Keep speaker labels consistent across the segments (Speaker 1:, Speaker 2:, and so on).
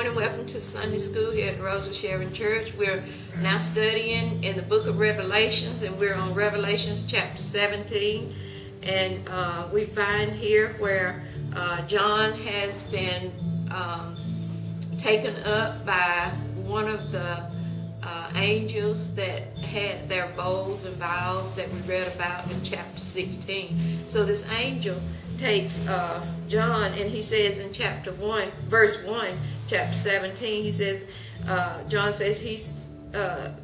Speaker 1: morning. Welcome to Sunday School here at Rose of Sharon Church. We're now studying in the book of Revelations, and we're on Revelations chapter 17. And we find here where John has been taken up by one of the angels that had their bowls and vials that we read about in chapter 16. So this angel takes John, and he says in chapter 1, verse 1, chapter 17, he says, John says,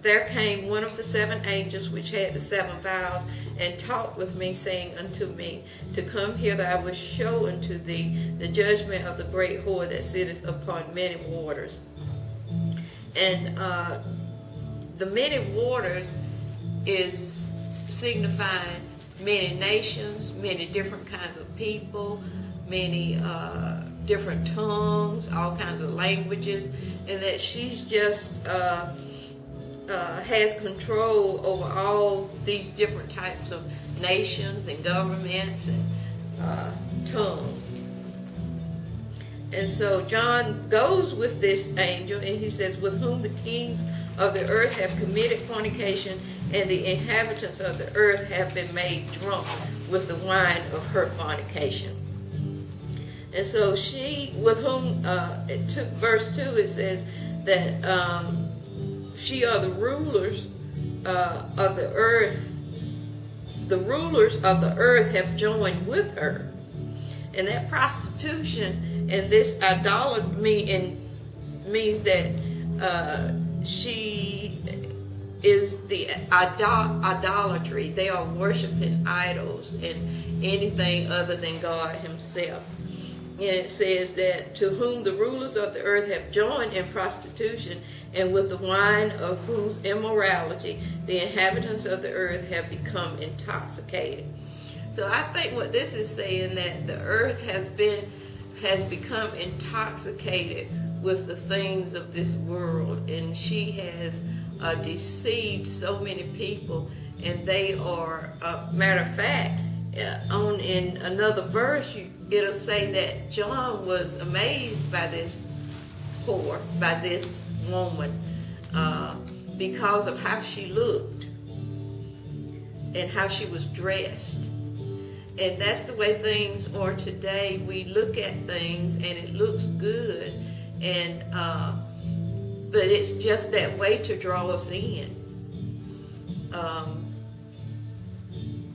Speaker 1: there came one of the seven angels which had the seven vials, and talked with me, saying unto me, to come hither, I will show unto thee the judgment of the great whore that sitteth upon many waters. And the many waters is signifying many nations, many different kinds of people, many different tongues, all kinds of languages, and that she's just has control over all these different types of nations and governments and tongues. And so John goes with this angel, and he says, with whom the kings of the earth have committed fornication, and the inhabitants of the earth have been made drunk with the wine of her fornication. And so she, with whom, it took verse 2, it says that she are the rulers of the earth. The rulers of the earth have joined with her. And that prostitution and this idolatry means that she is the idolatry. They are worshiping idols and anything other than God himself. And it says that to whom the rulers of the earth have joined in prostitution, and with the wine of whose immorality the inhabitants of the earth have become intoxicated. So I think what this is saying, that the earth has become intoxicated with the things of this world, and she has deceived so many people, and they are, matter of fact, in another verse, it'll say that John was amazed by this whore, by this woman, because of how she looked and how she was dressed. And that's the way things are today. We look at things and it looks good, and but it's just that way to draw us in.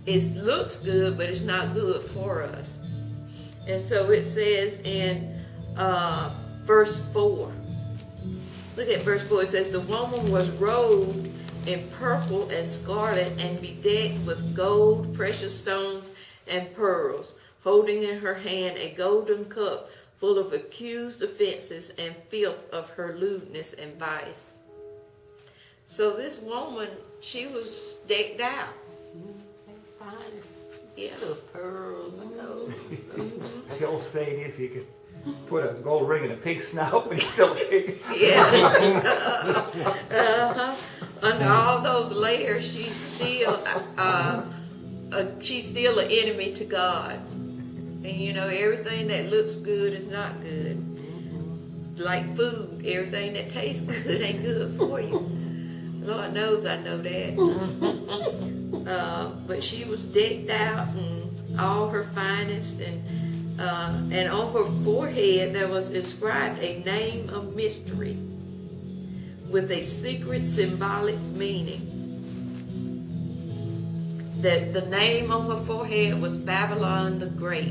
Speaker 1: It looks good, but it's not good for us. And so it says in verse 4. Look at verse 4. It says, the woman was robed in purple and scarlet, and bedecked with gold, precious stones, and pearls, holding in her hand a golden cup full of accused offenses and filth of her lewdness and vice. So this woman, she was decked out. Yeah.
Speaker 2: Pearls and gold.
Speaker 3: The old saying is, you can put a gold ring in a pig's snout, but it's still a pig.
Speaker 1: Yeah. Under all those layers, she's still an enemy to God. And you know, everything that looks good is not good. Like food, everything that tastes good ain't good for you. Lord knows I know that. But she was decked out in all her finest, and on her forehead there was inscribed a name of mystery with a secret symbolic meaning. That the name on her forehead was Babylon the Great.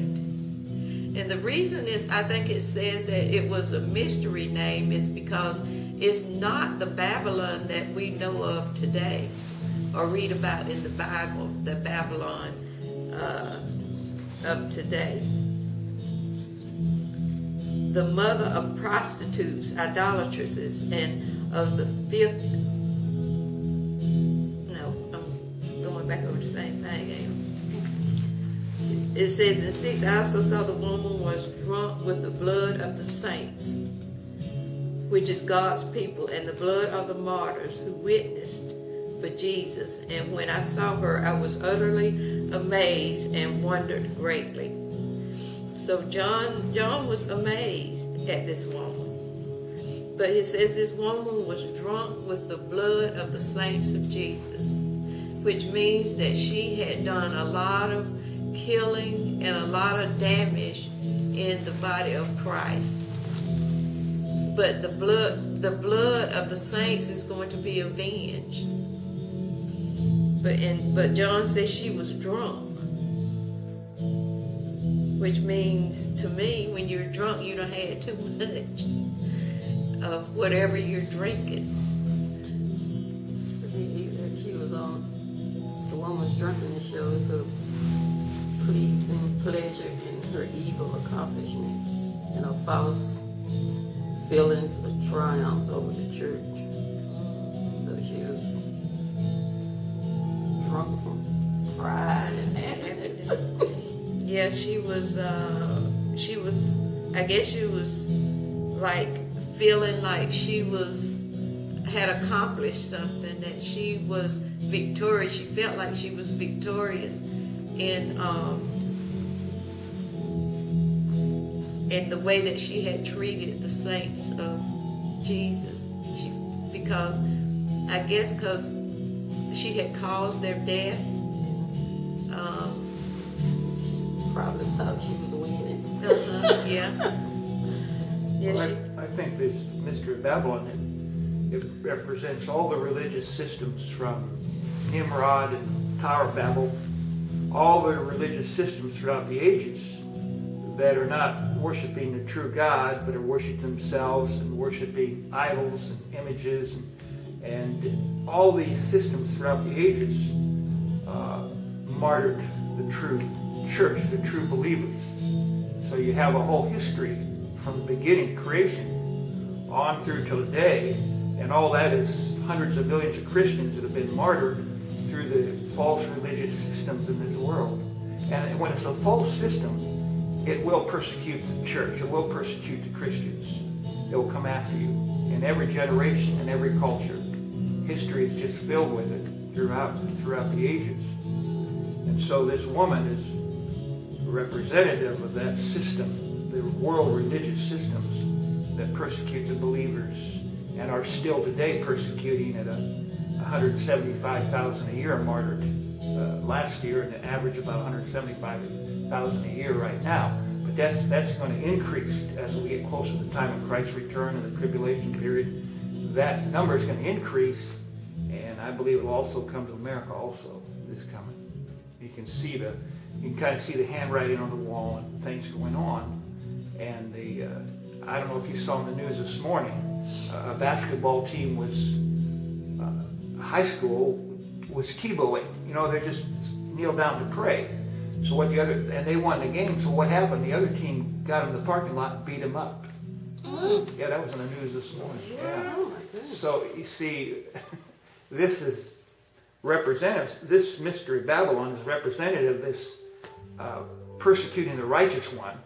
Speaker 1: And the reason is, I think it says that it was a mystery name, is because it's not the Babylon that we know of today or read about in the Bible, the Babylon of today. The mother of prostitutes, idolatresses, and of the fifth. No, I'm going back over the same thing. It says in 6, I also saw the woman was drunk with the blood of the saints, which is God's people, and the blood of the martyrs who witnessed for Jesus. And when I saw her, I was utterly amazed and wondered greatly. So John was amazed at this woman. But it says this woman was drunk with the blood of the saints of Jesus, which means that she had done a lot of killing and a lot of damage in the body of Christ. But the blood of the saints is going to be avenged. But John says she was drunk, which means to me, when you're drunk, you done had too much of whatever you're drinking.
Speaker 2: She was on, the woman's drunkenness shows her pleasing pleasure in her evil accomplishments and her false feelings of triumph over the church. So she was drunk from pride and happiness.
Speaker 1: Yeah, she was, I guess she was like feeling like she had accomplished something, that she was victorious. She felt like she was victorious in the way that she had treated the saints of Jesus. Because she had caused their death.
Speaker 2: Probably thought she was winning.
Speaker 1: Yeah.
Speaker 3: Well, I think this mystery of Babylon, it represents all the religious systems from Nimrod and Tower of Babel, all the religious systems throughout the ages that are not worshiping the true God, but are worshiping themselves and worshiping idols and images, and all these systems throughout the ages martyred the true church, the true believers. So you have a whole history from the beginning, creation, on through till today, and all that is hundreds of millions of Christians that have been martyred through the false religious systems in this world. And when it's a false system, it will persecute the church. It will persecute the Christians. It will come after you in every generation and every culture. History is just filled with it throughout the ages. And so this woman is representative of that system, the world religious systems that persecute the believers and are still today persecuting at 175,000 a year martyred last year, and an average about 175,000 a year right now. But that's going to increase as we get closer to the time of Christ's return and the tribulation period. That number is going to increase, and I believe it will also come to America also this coming. You can kind of see the handwriting on the wall and things going on. And I don't know if you saw in the news this morning, a basketball team high school was Tebowing. They just kneel down to pray. So and they won the game. So what happened? The other team got in the parking lot and beat them up. Yeah, that was in the news this morning. Yeah. So you see, this is representative. This mystery of Babylon is representative of this persecuting the righteous one,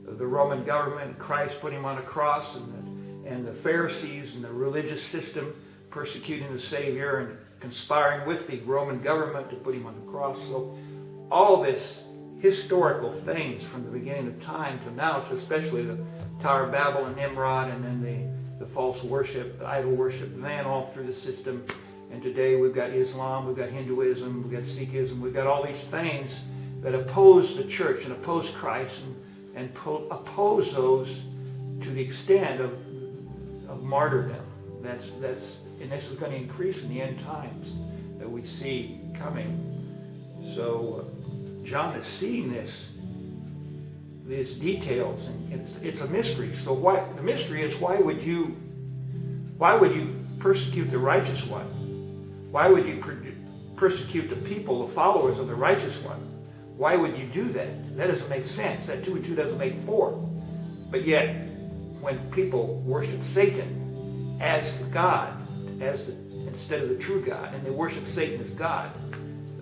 Speaker 3: the Roman government, Christ put him on a cross, and the Pharisees and the religious system persecuting the Savior and conspiring with the Roman government to put him on the cross. So all this historical things from the beginning of time to now, it's especially the Tower of Babel and Nimrod, and then the false worship, the idol worship, then all through the system. And today we've got Islam, we've got Hinduism, we've got Sikhism, we've got all these things that oppose the church and oppose Christ and oppose those to the extent of martyrdom. And this is going to increase in the end times that we see coming. So John is seeing these details, and it's a mystery. So the mystery is, why would you persecute the righteous one? Why would you persecute the people, the followers of the righteous one? Why would you do that? That doesn't make sense. That 2 and 2 doesn't make 4. But yet, when people worship Satan as God, instead of the true God, and they worship Satan as God,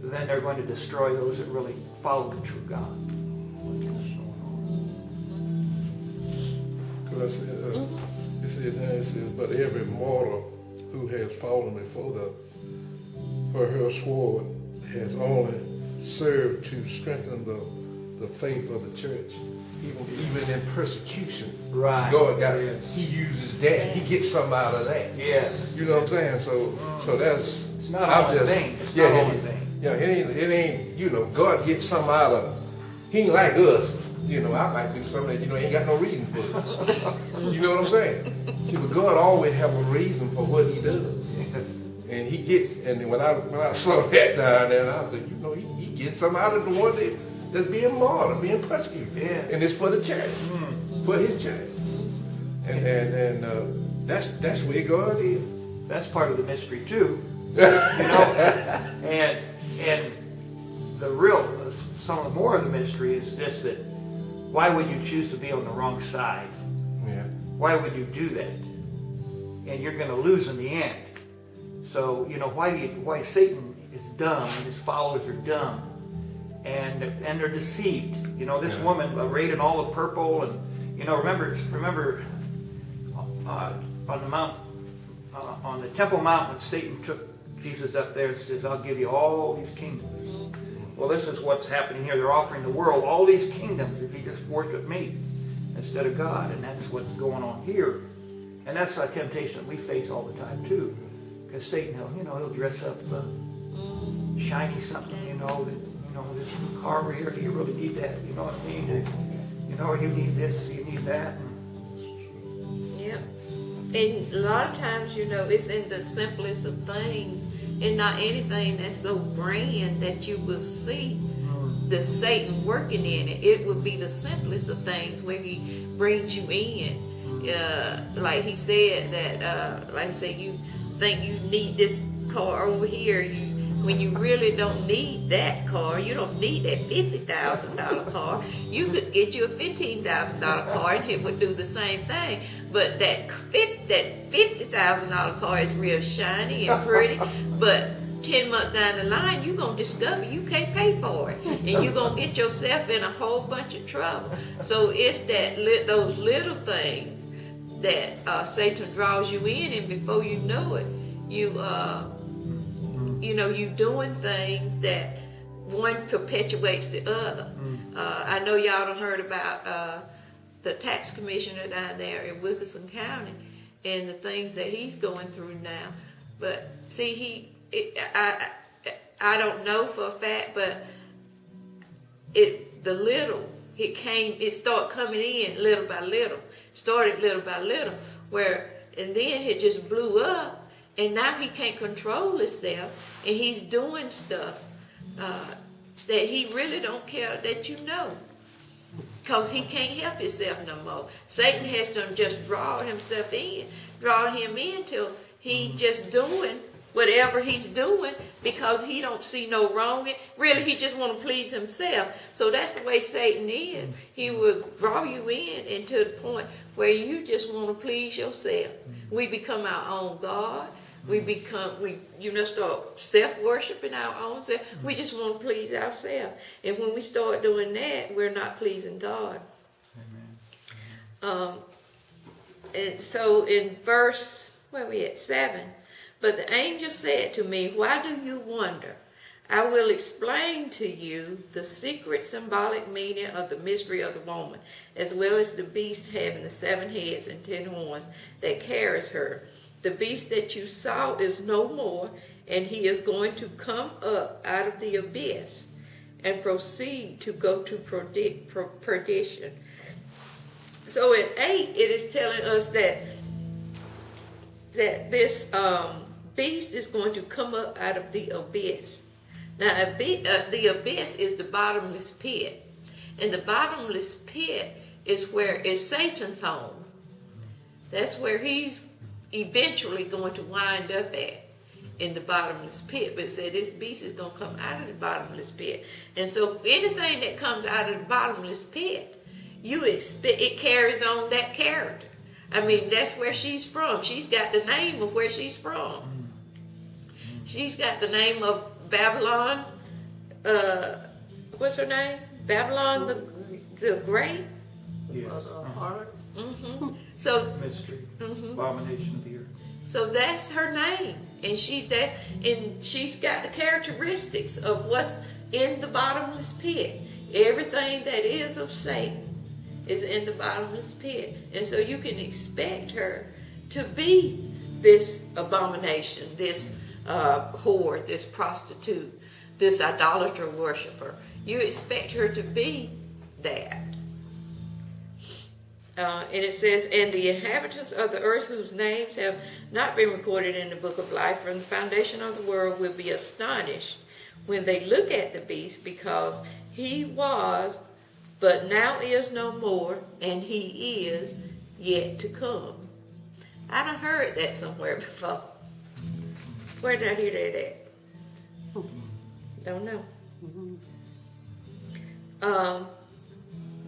Speaker 3: then they're going to destroy those that really follow the true God.
Speaker 4: It says, but every mortal who has fallen before her sword has only served to strengthen the faith of the church. even in persecution,
Speaker 3: Right.
Speaker 4: God
Speaker 3: Yes.
Speaker 4: He uses that. He gets something out of that.
Speaker 3: Yeah.
Speaker 4: You know what I'm saying? So that's
Speaker 3: It's not all in vain. It's not all in vain.
Speaker 4: Yeah, it ain't, you know, God gets something out of it. He ain't like us. You know, I might do something that, you know, ain't got no reason for it. You know what I'm saying? See, but God always have a reason for what He does.
Speaker 3: Yes.
Speaker 4: And He gets, and when I saw that down there, and I said, you know, He gets something out of the one that's being martyred, being persecuted.
Speaker 3: Yeah.
Speaker 4: And it's for the church, for His church. And that's where God is.
Speaker 3: That's part of the mystery too. You know, and the real, some of the more of the mystery is just that why would you choose to be on the wrong side?
Speaker 4: Yeah.
Speaker 3: Why would you do that? And you're going to lose in the end. So, you know, why Satan is dumb and his followers are dumb and they're deceived. You know, this woman arrayed in all the purple, and you know, remember on the mount, on the Temple Mount, when Satan took Jesus up there and says, "I'll give you all these kingdoms." Well, this is what's happening here. They're offering the world all these kingdoms if you just worship me instead of God, and that's what's going on here. And that's a temptation that we face all the time too, because Satan, he'll dress up shiny something, this car over here. Do you really need that? You know what I mean? Or you need this, you need that.
Speaker 1: Yep. And a lot of times, it's in the simplest of things, and not anything that's so grand that you will see the Satan working in it. It would be the simplest of things where he brings you in. Like he said that, like I said, you think you need this car over here, when you really don't need that car. You don't need that $50,000 car. You could get you a $15,000 car and it would do the same thing. But that $50,000 car is real shiny and pretty, but 10 months down the line, you're going to discover you can't pay for it. And you're going to get yourself in a whole bunch of trouble. So it's those little things that Satan draws you in, and before you know it, you doing things that one perpetuates the other. I know y'all done heard about the tax commissioner down there in Wilkinson County and the things that he's going through now. But see, I don't know for a fact, but it started coming in little by little. Started little by little, and then it just blew up. And now he can't control himself, and he's doing stuff that he really don't care that you know, because he can't help himself no more. Satan has to just draw him in till he just doing whatever he's doing, because he don't see no wrong in. Really, he just want to please himself. So that's the way Satan is. He will draw you in to the point where you just want to please yourself. We become our own God. We start self-worshiping our own self. We just want to please ourselves. And when we start doing that, we're not pleasing God.
Speaker 3: Amen.
Speaker 1: And so in verse, 7, but the angel said to me, "Why do you wonder? I will explain to you the secret symbolic meaning of the mystery of the woman, as well as the beast having the 7 heads and 10 horns that carries her. The beast that you saw is no more, and he is going to come up out of the abyss and proceed to go to perdition." So in 8, it is telling us that this beast is going to come up out of the abyss. Now, the abyss is the bottomless pit, and the bottomless pit is Satan's home. That's where he's eventually going to wind up at, in the bottomless pit. But it said this beast is going to come out of the bottomless pit. And so anything that comes out of the bottomless pit, you expect it carries on that character. I mean, that's where she's from. She's got the name of where she's from. She's got the name of Babylon. What's her name? Babylon the Great.
Speaker 3: Yes.
Speaker 1: So
Speaker 3: Mystery. Abomination of the earth.
Speaker 1: So that's her name, and she's got the characteristics of what's in the bottomless pit. Everything that is of Satan is in the bottomless pit. And so you can expect her to be this abomination, this whore, this prostitute, this idolater worshiper. You expect her to be that. And it says, and the inhabitants of the earth whose names have not been recorded in the book of life from the foundation of the world will be astonished when they look at the beast, because he was, but now is no more, and he is yet to come. I done heard that somewhere before. Where did I hear that at? Don't know.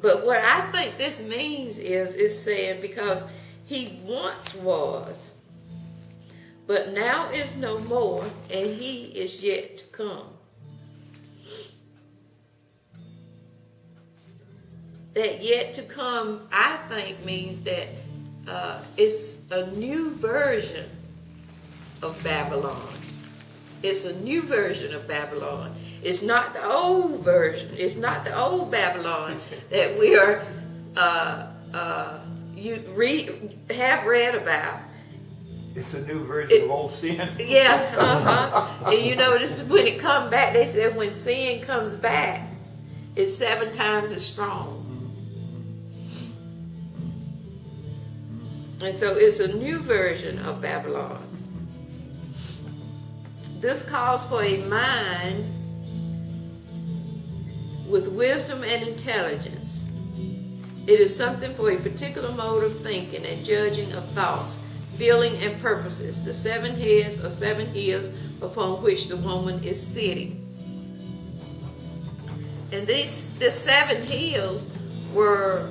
Speaker 1: But what I think this means is saying, because he once was, but now is no more, and he is yet to come. That yet to come, I think, means that it's a new version of Babylon. It's a new version of Babylon. It's not the old version. It's not the old Babylon that we are have read about.
Speaker 3: It's a new version of old sin.
Speaker 1: Yeah, And you notice when it comes back, they said when sin comes back, it's 7 times as strong. And so it's a new version of Babylon. This calls for a mind with wisdom and intelligence. It is something for a particular mode of thinking and judging of thoughts, feeling, and purposes. The 7 heads or 7 hills upon which the woman is sitting. And the 7 hills were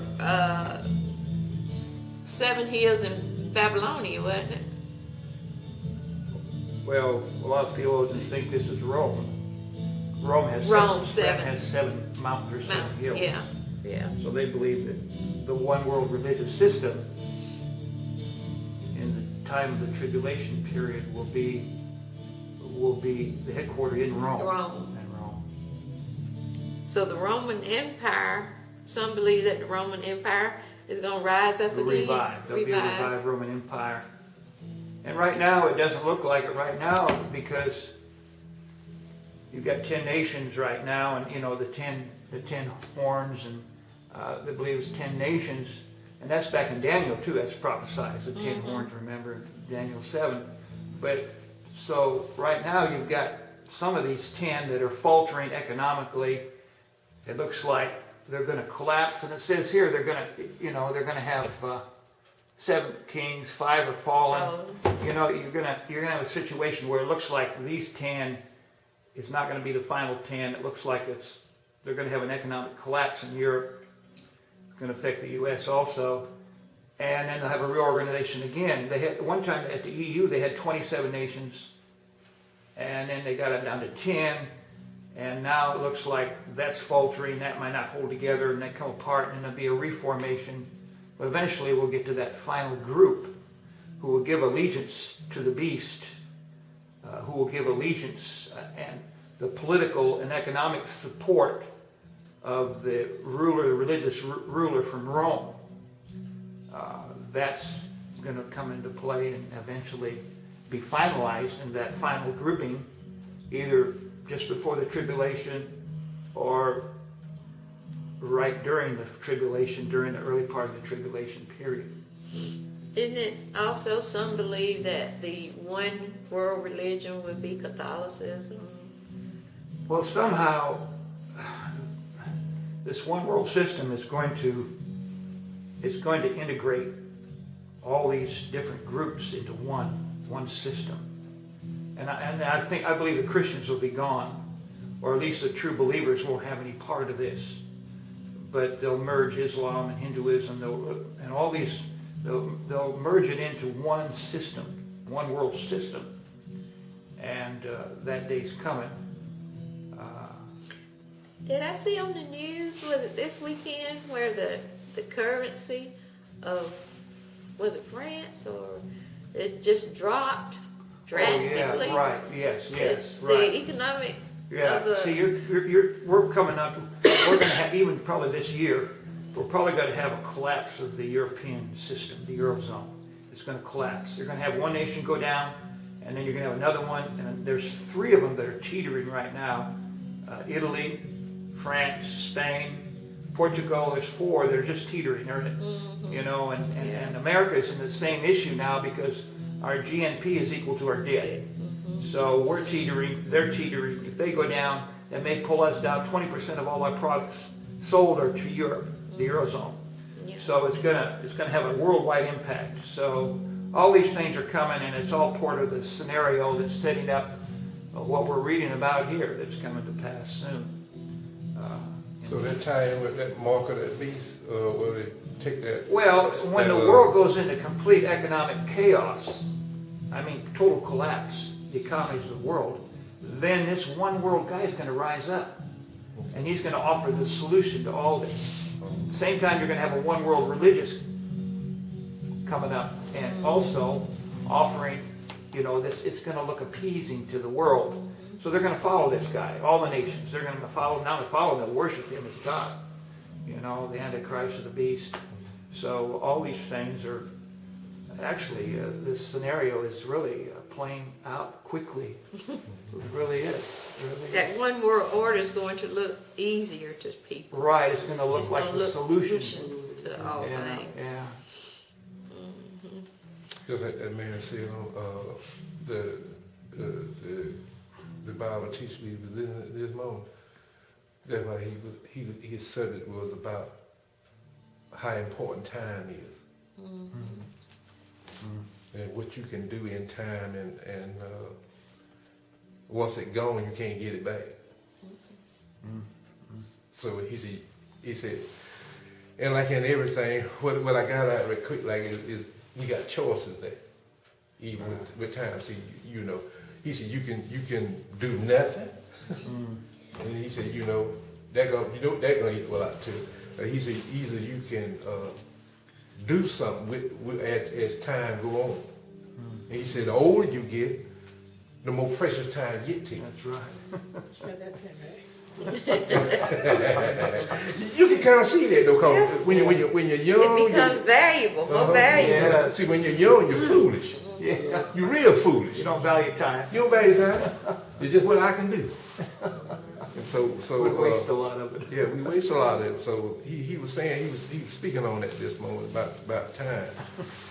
Speaker 1: 7 hills in Babylonia, wasn't it?
Speaker 3: Well, a lot of theologians think this is Rome. Rome has 7 mountains or 7 hills.
Speaker 1: Yeah.
Speaker 3: So they believe that the one world religious system in the time of the tribulation period will be the headquarters in Rome.
Speaker 1: So the Roman Empire, some believe that the Roman Empire is going to rise up again.
Speaker 3: There'll be a revived Roman Empire. And right now, it doesn't look like it right now, because you've got 10 nations right now, and the 10 horns, and they believe it's 10 nations, and that's back in Daniel too. That's prophesied, the 10 horns. Remember Daniel 7. But so right now you've got some of these 10 that are faltering economically. It looks like they're going to collapse, and it says here they're going to have 7 kings, 5 are fallen. You're going to have a situation where it looks like these 10 is not going to be the final 10. It looks like they're going to have an economic collapse in Europe. It's going to affect the U.S. also, and then they'll have a reorganization again. They had one time at the EU they had 27 nations, and then they got it down to 10. And now it looks like that's faltering. That might not hold together, and they come apart, and there'll be a reformation. But eventually we'll get to that final group who will give allegiance to the beast, who will give allegiance and the political and economic support of the religious ruler from Rome. That's going to come into play and eventually be finalized in that final grouping, either just before the tribulation or right during the tribulation, during the early part of the tribulation period.
Speaker 1: Isn't it also some believe that the one world religion would be Catholicism?
Speaker 3: Well, somehow this one world system is going to integrate all these different groups into one system. And I believe the Christians will be gone, or at least the true believers won't have any part of this. But they'll merge Islam and Hinduism, and all these. They'll merge it into one system, one world system, and that day's coming.
Speaker 1: Did I see on the news, was it this weekend, where the currency of, was it France, or it just dropped drastically?
Speaker 3: Oh, yeah, right. Yes, right.
Speaker 1: The economic.
Speaker 3: Yeah. See, we're coming up. We're going to have, even probably this year, we're probably going to have a collapse of the European system, the Eurozone. It's going to collapse. They're going to have one nation go down, and then you're going to have another one, and there's 3 of them that are teetering right now. Italy, France, Spain, Portugal, there's 4 that are just teetering, you know, and America is in the same issue now because our GNP is equal to our debt. So we're teetering, they're teetering. If they go down, that may pull us down. 20% of all our products sold are to Europe, the Eurozone. So it's gonna have a worldwide impact. So all these things are coming, and it's all part of the scenario that's setting up what we're reading about here that's coming to pass soon.
Speaker 4: So that tie in with that mark of that beast, will they take that?
Speaker 3: Well, when the world goes into complete economic chaos, I mean total collapse, the economies of the world, then this one world guy is going to rise up, and he's going to offer the solution to all this. At the same time, you're going to have a one world religious coming up, and also offering, you know, this. It's going to look appeasing to the world. So they're going to follow this guy, all the nations. They're going to follow, not only follow him, they'll worship him as God. You know, the Antichrist of the beast. So all these things are, actually, this scenario is really playing out quickly. It really is.
Speaker 1: That one world order is going to look easier to people.
Speaker 3: Right, it's going to look like the solution
Speaker 1: to all things.
Speaker 3: Yeah.
Speaker 4: Just like that man said on the Bible teaches me within this moment. That's why his subject was about how important time is. And what you can do in time, and once it's gone, you can't get it back. So he said, and like in everything, what I got out of it quick, like is you got choices there, even with time. See, you know, he said you can do nothing, and he said, you know, they're gonna equal out too. He said either you can do something as time go on. And he said the older you get, the more precious time get to you.
Speaker 3: That's right.
Speaker 4: You can kind of see that though, cause when you're young,
Speaker 1: It becomes valuable, more valuable.
Speaker 3: Yeah.
Speaker 4: See, when you're young, you're foolish.
Speaker 3: Yeah.
Speaker 4: You're real foolish.
Speaker 3: You don't value time.
Speaker 4: You don't value time. It's just what I can do. And so
Speaker 3: We waste a lot of it.
Speaker 4: yeah, we waste a lot of it. So he was saying, he was speaking on that this moment about time,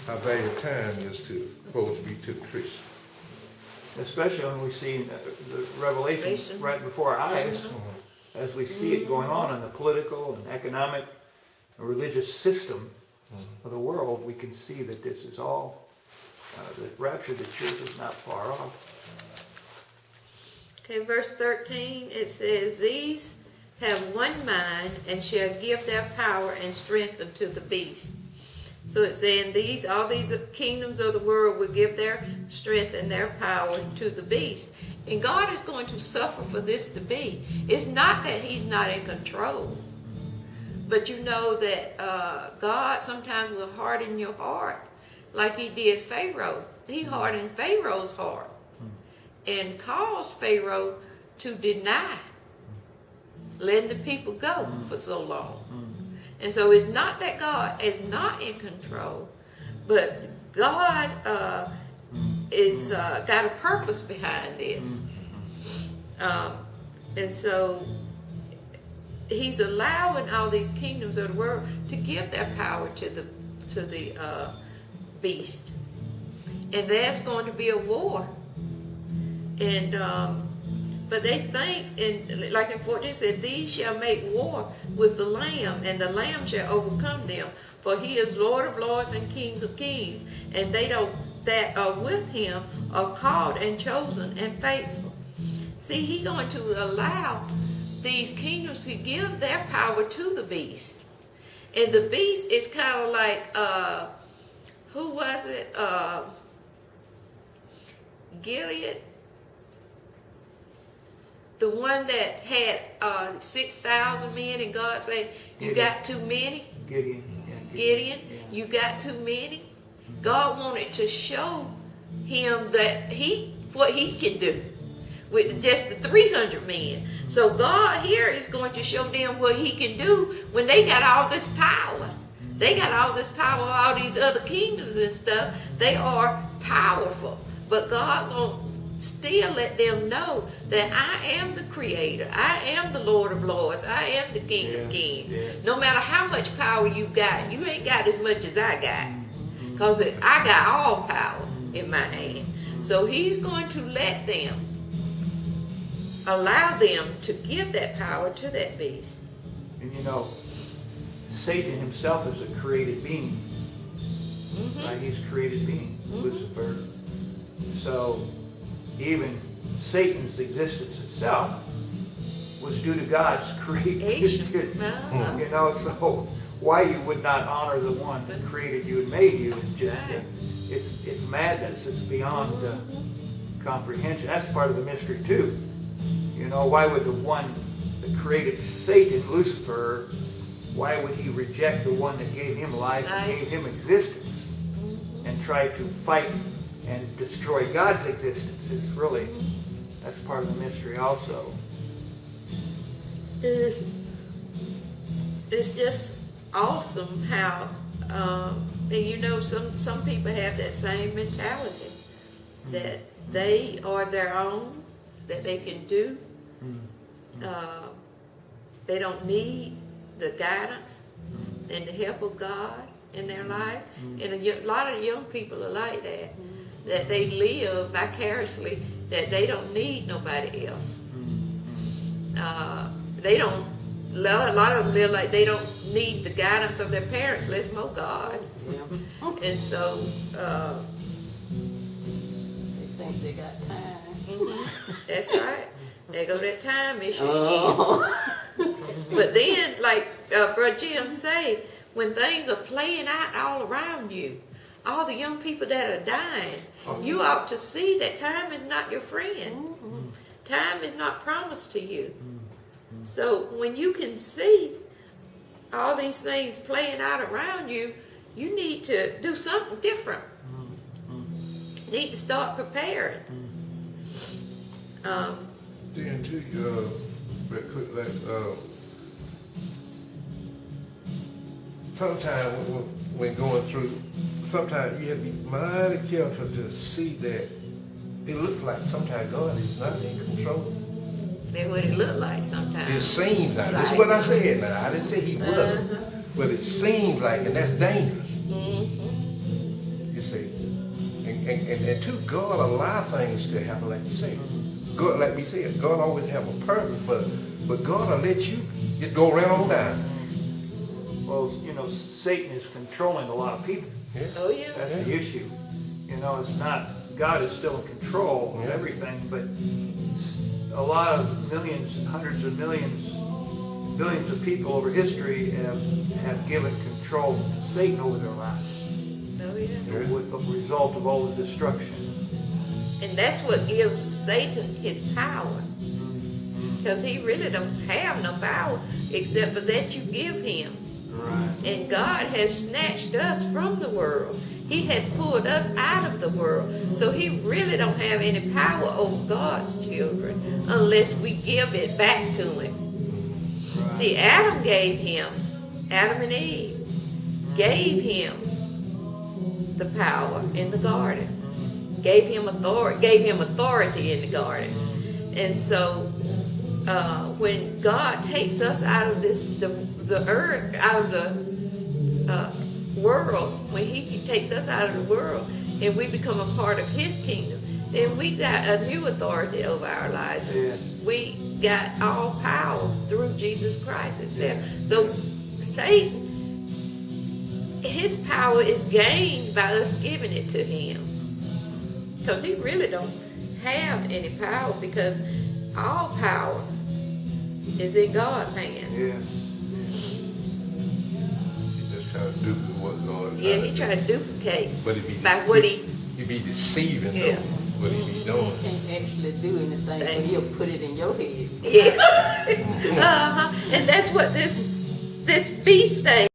Speaker 4: how valuable time is supposed to be to the Christian.
Speaker 3: Especially when we see the Revelation right before our eyes, as we see it going on in the political and economic and religious system of the world, we can see that this is all, the rapture of the church is not far off.
Speaker 1: Okay, verse 13, it says, these have one mind and shall give their power and strength unto the beast. So it's saying all these kingdoms of the world will give their strength and their power to the beast. And God is going to suffer for this to be. It's not that he's not in control. But you know that God sometimes will harden your heart like he did Pharaoh. He hardened Pharaoh's heart and caused Pharaoh to deny letting the people go for so long. And so it's not that God is not in control, but God is got a purpose behind this. And so he's allowing all these kingdoms of the world to give their power to the beast. And there's going to be a war. And but they think, like in 14 it said, these shall make war with the Lamb, and the Lamb shall overcome them. For he is Lord of lords and Kings of kings. And they that are with him are called and chosen and faithful. See, he's going to allow these kingdoms to give their power to the beast. And the beast is kind of like, who was it? Gilead. The one that had 6,000 men, and God said, you got too many.
Speaker 3: Gideon.
Speaker 1: Gideon, you got too many. God wanted to show him that what he can do with just the 300 men. So God here is going to show them what he can do when they got all this power. They got all this power, all these other kingdoms and stuff. They are powerful. But God gonna still let them know that I am the creator. I am the Lord of lords. I am the King of kings.
Speaker 3: Yeah.
Speaker 1: No matter how much power you got, you ain't got as much as I got. Because I got all power in my hand. So he's going to let them, allow them to give that power to that beast.
Speaker 3: And you know, Satan himself is a created being. Right? He's a created being, Lucifer. So even Satan's existence itself was due to God's creation.
Speaker 1: Uh-huh.
Speaker 3: You know, so why you would not honor the one that created you and made you is just, it's madness. It's beyond comprehension. That's part of the mystery too. You know, why would the one that created Satan, Lucifer, why would he reject the one that gave him life and gave him existence and try to fight and destroy God's existence? It's really, that's part of the mystery also.
Speaker 1: It's just awesome how, and you know, some people have that same mentality, that they are their own, that they can do. They don't need the guidance and the help of God in their life. And a lot of young people are like that, that they live vicariously, that they don't need nobody else. They don't, a lot of them live like they don't need the guidance of their parents, less more God.
Speaker 2: Yeah.
Speaker 1: And so,
Speaker 2: They think they got time.
Speaker 1: that's right. There go that time issue again.
Speaker 2: Oh.
Speaker 1: But then, like Brother Jim say, when things are playing out all around you, all the young people that are dying, you ought to see that time is not your friend. Time is not promised to you. So when you can see all these things playing out around you, you need to do something different. You need to start preparing.
Speaker 4: Then too, real quick, like, sometimes when going through, sometimes you have to be mighty careful to see that it looks like sometimes God is not in control.
Speaker 1: That's what it look like sometimes.
Speaker 4: It seems like, that's what I said now. I didn't say he wasn't, but it seems like, and that's dangerous. You see. And to God allow things to happen like you say. God, like we said, God always have a purpose, but God will let you just go right on down.
Speaker 3: Well, you know, Satan is controlling a lot of people.
Speaker 4: Yeah.
Speaker 1: Oh yeah.
Speaker 3: That's the issue. You know, it's not, God is still in control of everything, but a lot of millions and hundreds of millions, billions of people over history have given control to Satan over their lives.
Speaker 1: Oh yeah.
Speaker 3: With the result of all the destruction.
Speaker 1: And that's what gives Satan his power. Because he really don't have no power except for that you give him.
Speaker 3: Right.
Speaker 1: And God has snatched us from the world. He has pulled us out of the world. So he really don't have any power over God's children unless we give it back to him.
Speaker 3: Right.
Speaker 1: See, Adam and Eve gave him the power in the garden. Gave him authority in the garden. And so when God takes us out of the earth, out of the world, when he takes us out of the world and we become a part of his kingdom, then we got a new authority over our lives.
Speaker 3: Yeah.
Speaker 1: We got all power through Jesus Christ itself. So Satan, his power is gained by us giving it to him. Because he really don't have any power, because all power is in God's hand.
Speaker 3: Yeah.
Speaker 4: He just trying to duplicate what God is
Speaker 1: Yeah,
Speaker 4: trying
Speaker 1: he
Speaker 4: to
Speaker 1: tried to duplicate
Speaker 4: But if he
Speaker 1: by what he...
Speaker 4: He be deceiving
Speaker 1: Yeah.
Speaker 4: though, what he be doing.
Speaker 2: You can't actually do anything, but he'll put it in your head.
Speaker 1: Yeah. And that's what this beast thing